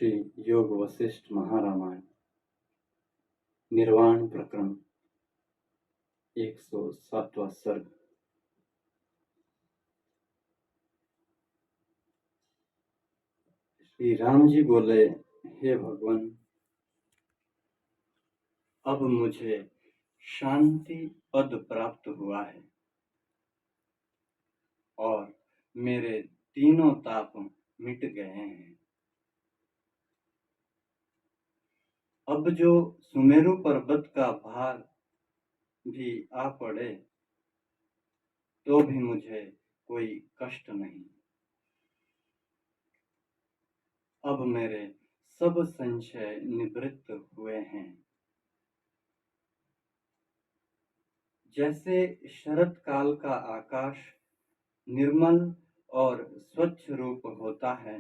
श्री योग वशिष्ठ महारामायण निर्वाण प्रकरण 107वां सर्ग। श्री राम जी बोले, हे भगवान, अब मुझे शांति पद प्राप्त हुआ है और मेरे तीनों ताप मिट गए हैं। अब जो सुमेरु पर्वत का भार भी आ पड़े तो भी मुझे कोई कष्ट नहीं। अब मेरे सब संशय निवृत्त हुए हैं। जैसे शरत काल का आकाश निर्मल और स्वच्छ रूप होता है,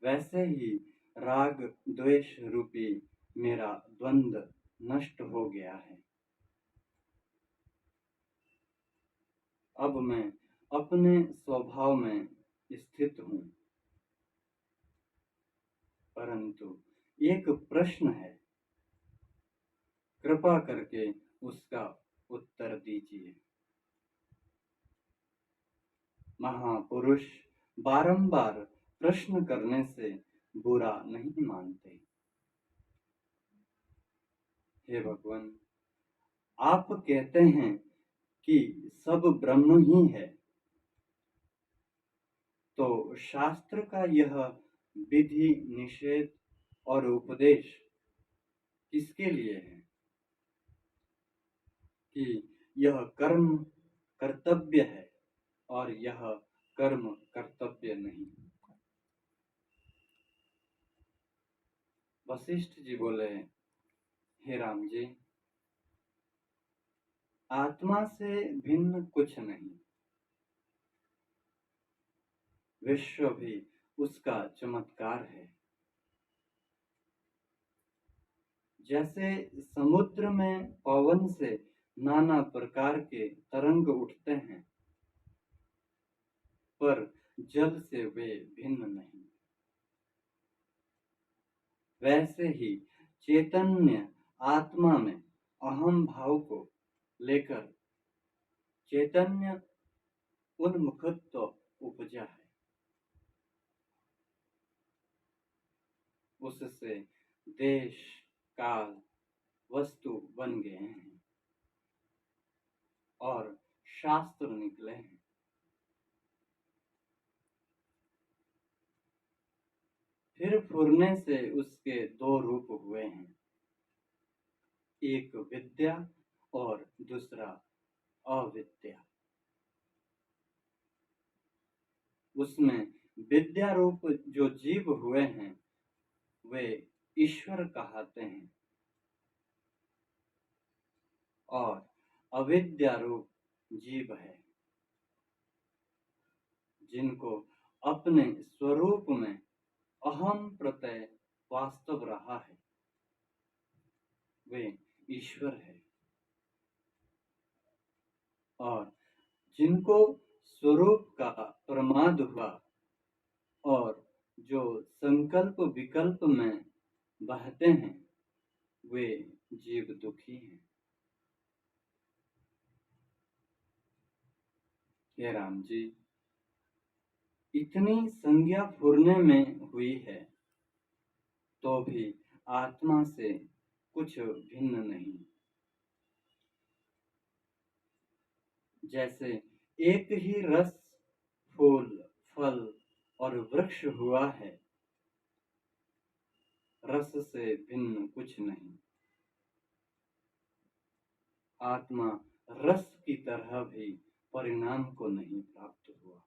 वैसे ही राग द्वेष रूपी मेरा द्वंद्व नष्ट हो गया है। अब मैं अपने स्वभाव में स्थित हूँ, परंतु एक प्रश्न है, कृपा करके उसका उत्तर दीजिए। महापुरुष बारंबार प्रश्न करने से बुरा नहीं मानते। हे भगवान, आप कहते हैं कि सब ब्रह्म ही है, तो शास्त्र का यह विधि निषेध और उपदेश किसके लिए है कि यह कर्म कर्तव्य है और यह कर्म कर्तव्य नहीं। वशिष्ठ जी बोले, हे राम जी, आत्मा से भिन्न कुछ नहीं, विश्व भी उसका चमत्कार है। जैसे समुद्र में पवन से नाना प्रकार के तरंग उठते हैं, पर जल से वे भिन्न नहीं, वैसे ही चैतन्य आत्मा में अहम भाव को लेकर चैतन्य उन्मुखत्व उपजा है। उससे देश काल वस्तु बन गए हैं और शास्त्र निकले हैं। फिर फुरने से उसके दो रूप हुए हैं, एक विद्या और दूसरा अविद्या। उसमें विद्या रूप जो जीव हुए हैं वे ईश्वर कहते हैं और अविद्या रूप जीव है, जिनको अपने स्वरूप में अहम प्रत्यय वास्तव रहा है, वे ईश्वर है। और जिनको स्वरूप का प्रमाद हुआ और जो संकल्प विकल्प में बहते हैं, वे जीव दुखी हैं। हे राम जी, इतनी संज्ञा फुरने में हुई है तो भी आत्मा से कुछ भिन्न नहीं। जैसे एक ही रस फूल फल और वृक्ष हुआ है, रस से भिन्न कुछ नहीं। आत्मा रस की तरह भी परिणाम को नहीं प्राप्त हुआ।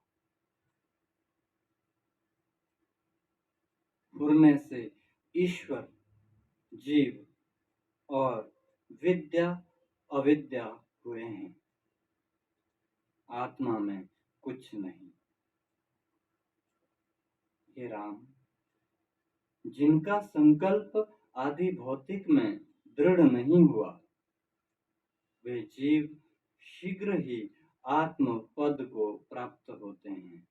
फुरने से ईश्वर, जीव और विद्या अविद्या हुए हैं, आत्मा में कुछ नहीं। हे राम, जिनका संकल्प आदि भौतिक में दृढ़ नहीं हुआ, वे जीव शीघ्र ही आत्म पद को प्राप्त होते हैं।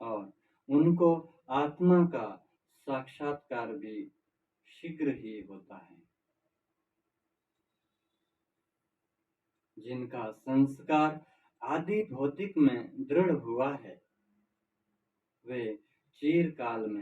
और उनको आत्मा का साक्षात्कार भी शीघ्र ही होता है। जिनका संस्कार आदि भौतिक में दृढ़ हुआ है, वे चिरकाल में